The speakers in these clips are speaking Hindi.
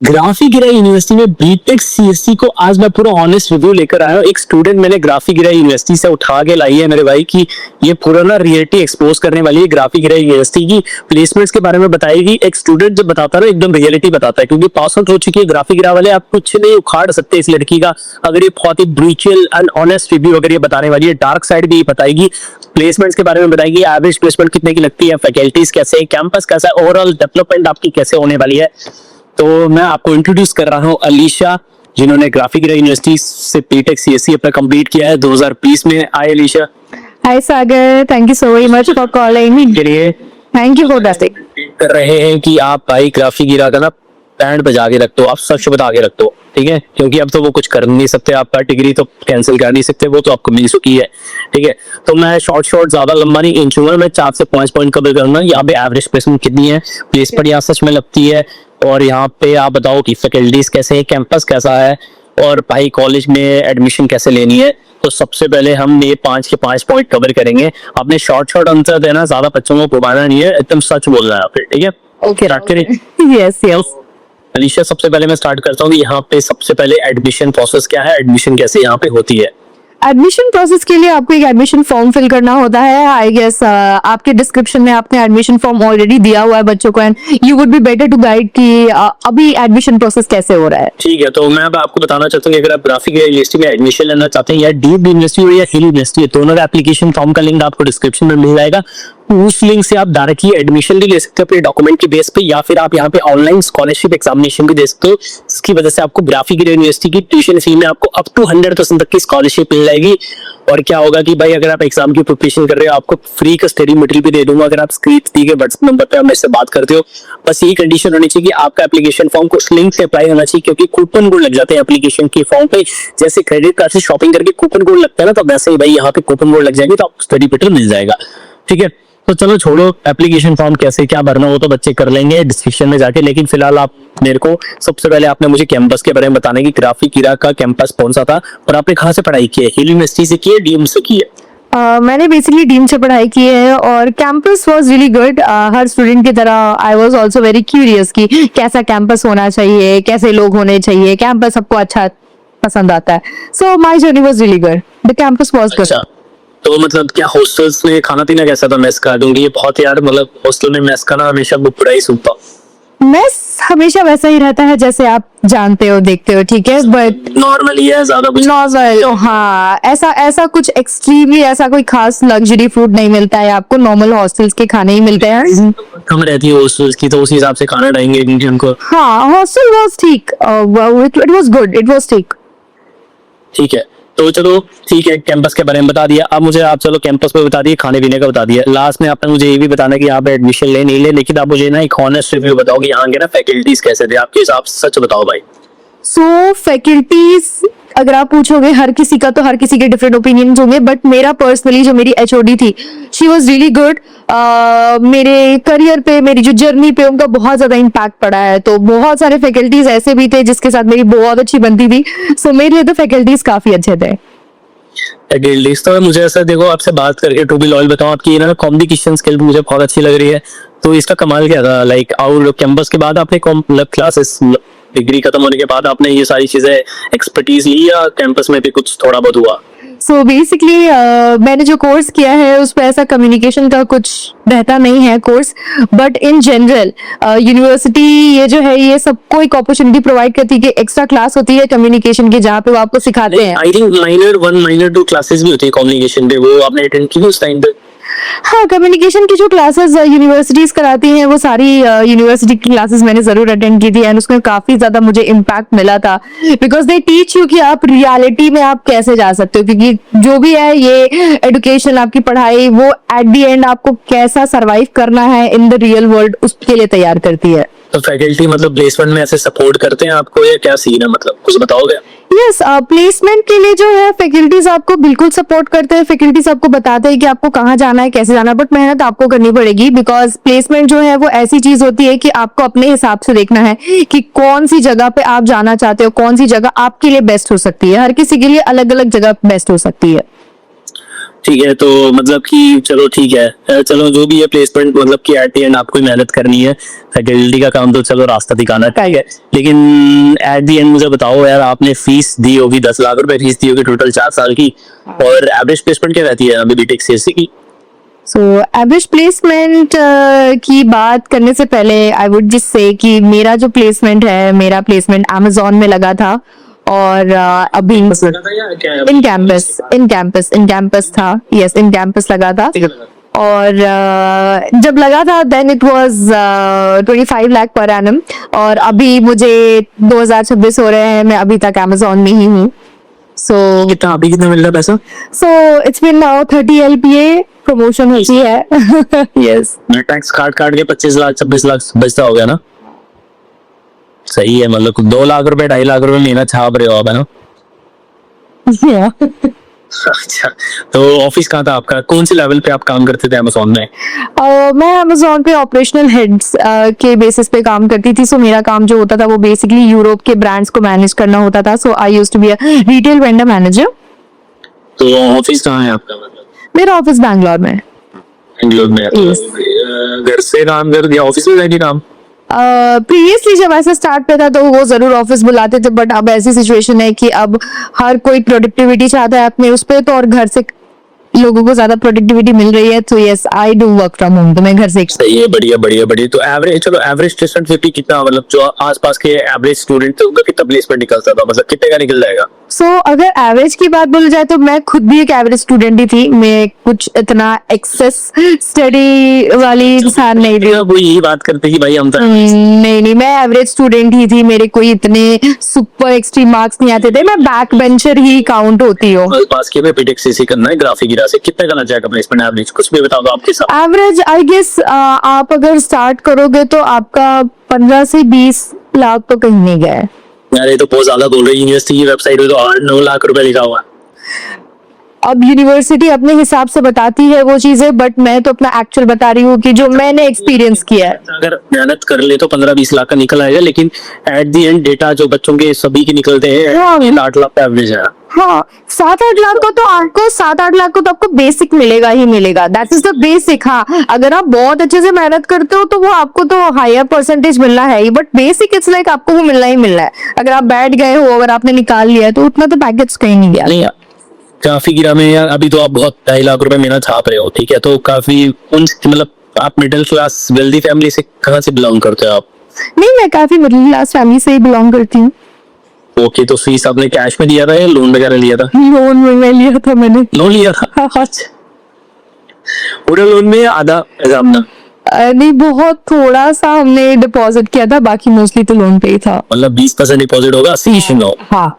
ग्राफिक गिरा यूनिवर्सिटी में बीटेक सीएससी को आज मैं पूरा ऑनेस्ट रिव्यू लेकर आया हूँ। एक स्टूडेंट मैंने ग्राफिक गिरा यूनिवर्सिटी से उठा के लाई है मेरे भाई की ये पूरा ना रियलिटी एक्सपोज करने वाली है। ग्राफिक गिरा यूनिवर्सिटी की प्लेसमेंट्स के बारे में बताएगी। एक स्टूडेंट जब बताता है ना एकदम रियलिटी बताता है, क्योंकि पास आउट हो चुकी है ग्राफिक गिरा वाले, आप कुछ नहीं उखाड़ सकते इस लड़की का। अगर ये बहुत ही ब्रूचल एंड ऑनेस्ट रिव्यू अगर ये बताने वाली है, डार्क साइड भी बताएगी, प्लेसमेंट्स के बारे में बताएगी, एवरेज प्लेसमेंट कितने की लगती है, फैकल्टीज कैसे, कैंपस कैसा, ओवरऑल डेवलपमेंट आपकी कैसे होने वाली है। तो मैं आपको इंट्रोड्यूस कर रहा हूँ अलीशा, जिन्होंने ग्राफिक यूनिवर्सिटी से बीटेक सीएससी अपना कंप्लीट किया है 2020 में। आए Alisha. Hi Sagar, thank you so very much for calling. के लिए Thank you for that. कर रहे हैं कि आप भाई ग्राफिक गिरा का ना बैंड बजा के रख दो, आप सच बता के रख दो, ठीक है, क्योंकि अब तो वो कुछ कर नहीं सकते, आपका डिग्री तो कैंसिल कर नहीं सकते, वो तो आपको मिल चुकी है, ठीक है। तो मैं शॉर्ट ज्यादा लंबा नहीं इंचूंगा, मैं 4 से 5 पॉइंट कवर करूंगा। यहाँ पे एवरेज प्लेसमेंट कितनी है, प्लेसमेंट यहाँ सच में लगती है, और यहाँ पे आप बताओ कि फैकल्टीज कैसे है, कैंपस कैसा है, और भाई कॉलेज में एडमिशन कैसे लेनी है। तो सबसे पहले हम ये 5 के 5 पॉइंट कवर करेंगे। आपने शॉर्ट आंसर देना, ज्यादा बच्चों को घुमाना नहीं है, एकदम सच बोलना है फिर, ठीक है। Okay. स्टार्ट करें। Yes, yes. अलीशा, सबसे पहले मैं स्टार्ट करता हूँ कि यहाँ पे सबसे पहले एडमिशन प्रोसेस क्या है, एडमिशन कैसे यहाँ पे होती है। एडमिशन प्रोसेस के लिए आपको एक एडमिशन फॉर्म फिल करना होता है। आई गेस आपके डिस्क्रिप्शन में आपने एडमिशन फॉर्म ऑलरेडी दिया हुआ है बच्चों को, and you would be better to guide कि अभी एडमिशन प्रोसेस कैसे हो रहा है। ठीक है, तो मैं अब आपको बताना चाहता हूँ कि अगर आप ग्राफिक यूनिवर्सिटी में एडमिशन लेना चाहते हैं, या डीप यूनिवर्सिटी हो या हिल यूनिवर्सिटी, दोनों का एप्लीकेशन फॉर्म का लिंक आपको डिस्क्रिप्शन में मिल जाएगा। उस लिंक से आप डायरेक्टली एडमिशन भी ले सकते हो अपने डॉक्यूमेंट के बेस पे, या फिर आप यहाँ पे ऑनलाइन स्कॉलरशिप एग्जामिनेशन भी दे सकते हो। इसकी वजह से आपको ग्राफिक यूनिवर्सिटी की ट्यूशन फी में आपको अप टू 100% तक की स्कॉलरशिप मिल जाएगी। और क्या होगा कि भाई अगर आप एग्जाम की प्रिपरेशन कर रहे हो, आपको फ्री का स्टडी मटेरियल भी दे दूंगा अगर आप स्क्रीन दी के व्हाट्सएप नंबर पे मेरे से बात करते हो। बस यही कंडीशन होनी चाहिए कि आपका एप्लीकेशन फॉर्म कुछ लिंक से अप्लाई होना चाहिए, क्योंकि कूपन कोड लग जाते हैं एप्लीकेशन के फॉर्म पे। जैसे क्रेडिट कार्ड से शॉपिंग करके कूपन कोड लगता है ना, तो वैसे ही भाई यहाँ पे कूपन कोड लग जाएंगे, तो आपको स्टडी मटेरियल मिल जाएगा, ठीक है। तो चलो छोड़ो एप्लीकेशन फॉर्म कैसे क्या भरना, वो तो बच्चे कर लेंगे डिस्क्रिप्शन में जाके। लेकिन फिलहाल आप मेरे को सबसे पहले आपने मुझे कैंपस के बारे में बताना कि ग्राफिक गिरा का कैंपस कौन सा था, और आपने कहाँ से पढ़ाई की है, हिल यूनिवर्सिटी से की है, डीएम से की है? मैंने बेसिकली डीम से पढ़ाई की है, और campus was really good. Her student की तरह I was also very curious कि कैसा कैंपस होना चाहिए, कैसे लोग होने चाहिए, कैंपस सबको अच्छा पसंद आता है। So my journey was really good, the campus was good. तो मतलब क्या हॉस्टल्स में खाना पीना कैसा था, मेस का? क्योंकि ये बहुत यार मतलब हॉस्टल में मेस का ना हमेशा बुरा ही सूखता। मेस हमेशा वैसा ही रहता है जैसे आप जानते हो देखते हो, ठीक है, बट नॉर्मली है, ज्यादा कुछ नॉर्मल। हाँ, ऐसा कुछ एक्सट्रीमली ऐसा कोई खास लग्जरी फूड नहीं मिलता है आपको, नॉर्मल हॉस्टल्स के खाने ही मिलते हैं। कम रहती है हॉस्टल्स की, तो उस हिसाब से खाना डालेंगे उनको। हाँ, हॉस्टल वाज ठीक, it was good, it was ठीक। ठीक है, तो चलो ठीक है, कैंपस के बारे में बता दिया। अब मुझे आप चलो कैंपस पे बता दिए, खाने पीने का बता दिया, लास्ट में आपने मुझे ये भी बताना कि आप एडमिशन ले नहीं ले, लेकिन आप मुझे ना एक ऑनेस्ट रिव्यू बताओ कि यहाँ के ना फैकल्टीज कैसे थे आपके हिसाब से, सच बताओ भाई। सो फैकल्टीज अगर आप पूछोगे, हर किसी का तो हर किसी के डिफरेंट ओपिनियंस होंगे, बट मेरा पर्सनली जो मेरी एचओडी थी, शी वाज रियली गुड। मेरे करियर पे, मेरी जो जर्नी पे उनका बहुत ज्यादा इम्पैक्ट पड़ा है। तो बहुत सारे फैकल्टीज ऐसे भी थे जिसके साथ मेरी बहुत अच्छी बनती थी। सो मेरे लिए तो फैकल्टीज काफी अच्छे थे। फैकल्टीज तो मुझे ऐसा देखो, आपसे बात करके टू बी लॉयल बताऊं, आपकी ना कम्युनिकेशन स्किल मुझे बहुत अच्छी लग रही है। तो इसका कमाल क्या था, लाइक और कैंपस के बाद आपने क्लासेस डिग्री खत्म होने के बाद आपने ये सारी चीजें एक्सपर्टीज ली, या कैंपस में भी कुछ थोड़ा बहुत हुआ? सो बेसिकली मैंने जो कोर्स किया है उस पर ऐसा कम्युनिकेशन का कुछ रहता नहीं है course, but in general university ये जो है ये सबको एक अपॉर्चुनिटी प्रोवाइड करती है कि एक्स्ट्रा क्लास होती है कम्युनिकेशन की, जहाँ पे वो आपको सिखाते हैं। I think minor 1 minor 2 classes भी होती है कम्युनिकेशन पे, वो आपने अटेंड की उस टाइम पे? हाँ, कम्युनिकेशन की जो क्लासेस यूनिवर्सिटीज कराती हैं वो सारी यूनिवर्सिटी की क्लासेस मैंने जरूर अटेंड की थी, एंड उसमें काफी ज्यादा मुझे इम्पैक्ट मिला था, बिकॉज दे टीच यू कि आप रियलिटी में आप कैसे जा सकते हो, क्योंकि जो भी है ये एजुकेशन, आपकी पढ़ाई, वो एट द एंड आपको कैसा सरवाइव करना है इन द रियल वर्ल्ड उसके लिए तैयार करती है। तो फैकल्टी मतलब प्लेसमेंट में ऐसे सपोर्ट करते हैं आपको, या क्या सीन है, मतलब कुछ बताओगे? यस, प्लेसमेंट के लिए जो है फैकल्टीज आपको बिल्कुल सपोर्ट करते हैं। फैकल्टीज आपको बताते हैं कि आपको कहाँ जाना है, कैसे जाना है, बट मेहनत आपको करनी पड़ेगी, बिकॉज प्लेसमेंट जो है वो ऐसी चीज होती है कि आपको अपने हिसाब से देखना है कि कौन सी जगह पे आप जाना चाहते हो, कौन सी जगह आपके लिए बेस्ट हो सकती है। हर किसी के लिए अलग अलग जगह बेस्ट हो सकती है। ठीक है, तो मतलब कि चलो ठीक है, चलो जो भी है प्लेसमेंट, मतलब कि एट द एंड आपको ही मेहनत करनी है, फैकल्टी का काम तो चलो रास्ता दिखाना ठीक है, लेकिन एट द एंड मुझे बताओ यार, आपने फीस दी होगी 10 लाख रुपए फीस दी होगी टोटल 4 साल की, और एवरेज प्लेसमेंट क्या रहती है अभी बीटेक सीएससी की? सो एवरेज प्लेसमेंट की बात करने से पहले आई वुड जस्ट से कि मेरा जो प्लेसमेंट है, मेरा प्लेसमेंट Amazon में लगा था, और अभी इन कैंपस था, यस इन कैंपस लगा था, और जब लगा था then it was 25 lakh per annum, और अभी मुझे 2026 हो रहे हैं, मैं अभी तक Amazon में ही हूँ। सो कितना अभी कितना मिल रहा है पैसा? So it's been now 30 LPA promotion होती है। यस टैक्स काट काट के 25 लाख 26 लाख बचता हो गया ना? सही है, मतलब 2 लाख रुपए 2.5 लाख रुपए महीना छाप रहे हो आप, है ना? अच्छा, तो ऑफिस कहाँ था आपका? कौन से लेवल पे आप काम करते थे अमेज़न में? मैं Amazon पे ऑपरेशनल हेड्स के बेसिस पे काम करती थी। सो मेरा काम जो होता था वो बेसिकली यूरोप के ब्रांड्स को मैनेज करना होता था। So I used to be a retail vendor manager. तो ऑफिस कहाँ है आपका? मतलब मेरा ऑफिस बैंगलोर में है। बेंगलोर में है, तो Yes. घर से काम कर दिया, ऑफिस में जाके काम? प्रीवियसली जब ऐसा स्टार्ट पे था तो वो जरूर ऑफिस बुलाते थे, बट अब ऐसी सिचुएशन है कि अब हर कोई प्रोडक्टिविटी चाहता है अपने उस पे, तो और घर से लोगों को ज्यादा प्रोडक्टिविटी मिल रही है, तो yes I do work from home, तो मैं घर से सही है, बढ़िया बढ़िया बढ़िया। तो एवरेज, चलो एवरेज प्लेसमेंट 50 कितना, मतलब जो आसपास के एवरेज स्टूडेंट थे उनका कितना प्लेसमेंट निकलता था, मतलब कितने का निकल जाएगा? सो अगर एवरेज की बात बोली जाए तो मैं खुद भी एक एवरेज स्टूडेंट ही थी। मैं कुछ इतना एक्सेस स्टडी वाली इंसान नहीं थी। वो यही बात करते कि भाई हम तो नहीं, मैं एवरेज स्टूडेंट ही थी। मेरे कोई इतने सुपर एक्सट्रीम मार्क्स नहीं आते थे। मैं बैक बेंचर ही काउंट होती हूँ। पास किए में बीटेक सीसी करना है, ग्राफिक गिरा से कितना करना चाहेगा प्लेसमेंट एवरेज? कुछ भी बताओ आपके साथ। एवरेज आई गेस आप अगर स्टार्ट करोगे तो आपका 15 से 20 लाख तो कहीं नहीं गया है। यार ये तो बहुत ज्यादा बोल रही है, यूनिवर्सिटी की वेबसाइट पे तो 8-9 लाख रुपए लिखा हुआ है। अब यूनिवर्सिटी अपने हिसाब से बताती है वो चीजें, बट मैं तो अपना एक्चुअल बता रही हूँ कि जो मैंने एक्सपीरियंस किया है। अगर मेहनत कर ले तो 15-20 लाख का निकल आएगा, लेकिन एट दी एंड डेटा जो बच्चों के सभी के निकलते हैं 8 लाख का एवरेज है। हाँ, 7-8 लाख को तो आपको 7-8 लाख को तो आपको बेसिक मिलेगा ही मिलेगा। That is the basic. हाँ, अगर आप बहुत अच्छे से मेहनत करते हो तो वो आपको तो हायर परसेंटेज मिलना है ही, बट बेसिक इट्स लाइक आपको वो मिलना ही मिलना है। अगर आप बैठ गए हो, अगर आपने निकाल लिया है तो उतना तो पैकेज कहीं नहीं गया। नहीं, काफी गिरा में यार, अभी तो आप बहुत 2.5 लाख रुपए महीना छाप रहे हो, ठीक है, तो काफी मतलब आप मिडिल क्लास वेल्दी फैमिली से कहाँ से बिलोंग करते हो आप? नहीं, मैं काफी मिडिल क्लास फैमिली से ही बिलोंग करती हूँ। ओके, तो फीस आपने कैश में दिया था या लोन वगैरह लिया था? लोन में लिया था मैंने। लोन लिया था? पूरा लोन में या आधा ऐसा अपना? नहीं, बहुत थोड़ा सा हमने डिपॉजिट किया था, बाकी मोस्टली तो लोन पे ही था। मतलब 20% डिपॉजिट होगा, 80 हाँ,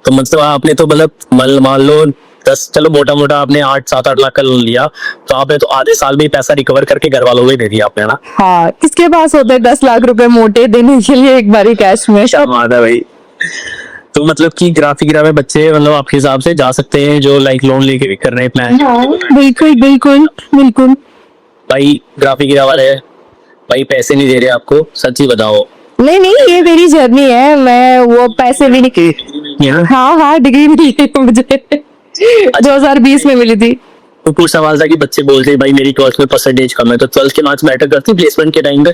तो मतलब आपने तो मतलब मान लो 10, चलो मोटा मोटा आपने 8-7-8 लाख का लोन लिया, तो आपने तो आधे साल में ही पैसा रिकवर करके घर वालों को ही दे दिया आपने ना? हाँ, किसके पास होते हैं 10 लाख रुपए मोटे देने के लिए एक बारी कैश में? आधा भाई। तो मतलब कि ग्राफिक गिरा में बच्चे मतलब आपके हिसाब से जा सकते हैं जो लाइक लोन लेके भी कर रहे हैं प्लान? बिल्कुल बिल्कुल बिल्कुल। भाई ग्राफिक गिरा वाले भाई पैसे नहीं दे रहे आपको, सच्ची बताओ। नहीं, ये मेरी जर्नी है। मैं वो पैसे भी नहीं। हाँ, डिग्री मिली है मुझे 2020 में मिली थी। तो कुछ सवाल था कि बच्चे बोलते हैं भाई मेरी 12th में परसेंटेज कम है, तो 12th के मार्क्स मैटर करते हैं प्लेसमेंट के टाइम पे?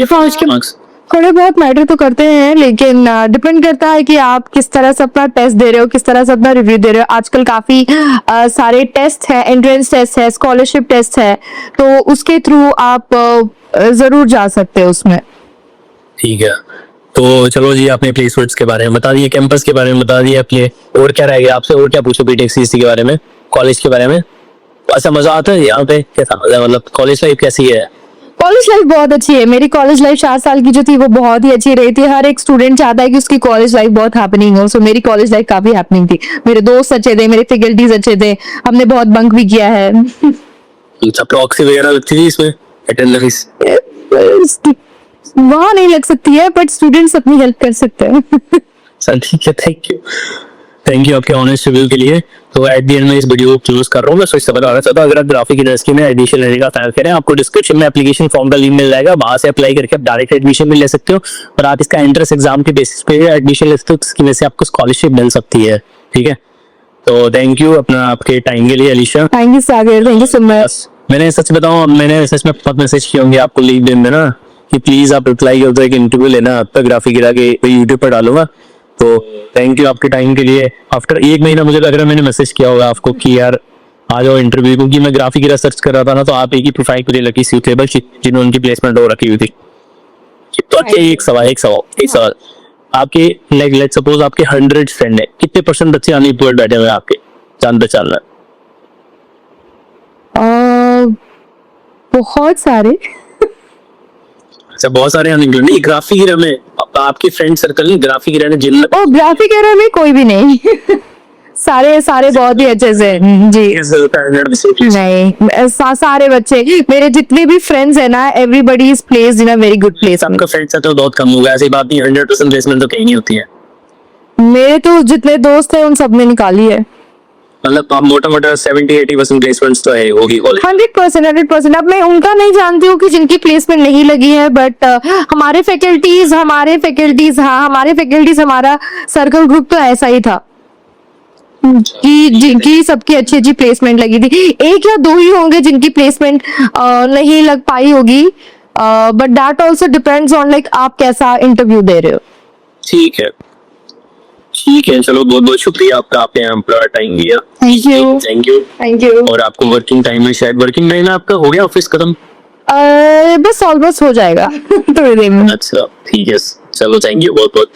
ये फर्स्ट के मार्क्स थोड़े बहुत मैटर तो करते हैं, लेकिन डिपेंड करता है कि आप किस तरह से अपना टेस्ट दे रहे हो, किस तरह से अपना रिव्यू दे रहे हो। आजकल काफी सारे टेस्ट है, एंट्रेंस टेस्ट है, स्कॉलरशिप टेस्ट है, तो उसके थ्रू आप जरूर जा सकते हो उसमें। ठीक है, तो चलो जी, आपने प्लेसमेंट्स के बारे में बता दिए, कैंपस के बारे में बता दिए अपने, और क्या रह गया आपसे? और क्या पूछो बीटेक सीसी के बारे में, कॉलेज के बारे में? अच्छा, मजा आता है यहाँ पे? कैसा मतलब कॉलेज लाइफ कैसी है? कॉलेज लाइफ बहुत अच्छी है। मेरी कॉलेज लाइफ 4 साल की जो थी वो बहुत ही अच्छी रही थी। हर एक स्टूडेंट चाहता है कि उसकी कॉलेज लाइफ बहुत हैपनिंग हो। सो मेरी कॉलेज लाइफ काफी हैपनिंग थी। मेरे दोस्त अच्छे थे, मेरे फैकल्टीज अच्छे थे, हमने बहुत बंक भी किया है। अच्छा, प्रॉक्सी वगैरह लगती थी इसमें अटेंडेंस? वहां नहीं लग सकती है, बट स्टूडेंट्स अपनी हेल्प कर सकते हैं। चल ठीक है, थैंक यू आपके ऑनेस्ट रिव्यू के लिए। तो एट द एंड में इस वीडियो को क्लोज कर रहा हूँ। मैं सोच बताना चाहता हूँ, अगर आप ग्राफिक इंडस्ट्री में एडमिशन लेने का फाइल करें, आपको डिस्क्रिप्शन में एप्लीकेशन फॉर्म का लिंक मिल जाएगा, वहां से अप्लाई करके आप डायरेक्ट एडमिशन भी ले सकते हो, और आप इसका एंट्रेंस एग्जाम के बेसिस पे एडमिशन ले सकते हो, जिसकी वजह से आपको स्कॉलरशिप मिल सकती है। ठीक है, तो थैंक यू अपना आपके टाइम के लिए Alisha. Thank you Sagar, thank you so much. मैंने सच बताऊं, मैंने सच में बहुत मैसेज किए होंगे आपको लिंक्डइन में ना कि प्लीज आप रिप्लाई कर दो, एक इंटरव्यू लेना, अब तक ग्राफिक गिरा के यूट्यूब पर डालूंगा। तो थैंक यू आपके टाइम के लिए। आफ्टर 1 महीना मुझे लग रहा है मैंने मैसेज किया होगा आपको कि यार आ जाओ इंटरव्यू, क्योंकि मैं ग्राफिक गिरा सर्च कर रहा था ना, तो आप एक ही प्रोफाइल मुझे लगी सूटेबल जिन्होंने उनकी प्लेसमेंट हो रखी हुई थी। तो अच्छा, एक सवाल आपके, लाइक लेट्स सपोज आपके 100 फ्रेंड है, कितने % बच्चे अनएम्प्लॉयड बैठे हुए हैं आपके जान पहचान में? बहुत सारे। अच्छा, बहुत सारे अनएम्प्लॉयड नहीं, ग्राफिक गिरा में आपके फ्रेंड सर्कल नहीं, ग्राफिक गिरा ने जिन ओ ग्राफिक एरिया में कोई भी नहीं। सारे बहुत ही अच्छे से जी। नहीं सारे बच्चे मेरे जितने भी फ्रेंड्स है ना, everybody is placed in a very good place. आपका फ्रेंड सर्कल बहुत कम होगा, ऐसी बात नहीं, 100% प्लेसमेंट तो कहीं नहीं होती है। मेरे तो जितने दोस्त हैं उन सब ने निकाली है। मतलब आप मोटा 70-80% प्लेसमेंट्स तो है होगी कॉलेज। 100%। अब मैं उनका नहीं जानती हूँ कि जिनकी प्लेसमेंट नहीं लगी है, बट हमारे फैकल्टीज हमारा सर्कल ग्रुप तो ऐसा ही था कि जिनकी सबकी अच्छी प्लेसमेंट लगी थी। 1 या 2 ही होंगे जिनकी प्लेसमेंट नहीं लग पाई होगी, but that also depends on like आप कैसा इंटरव्यू दे रहे हो। ठीक है, चलो बहुत बहुत शुक्रिया आपका, आपने अपना टाइम दिया। Thank you. और आपको वर्किंग टाइम में, शायद वर्किंग टाइम आपका हो गया ऑफिस खत्म? बस ऑलमोस्ट हो जाएगा थोड़ी देर में। अच्छा ठीक है, चलो थैंक यू बहुत बहुत।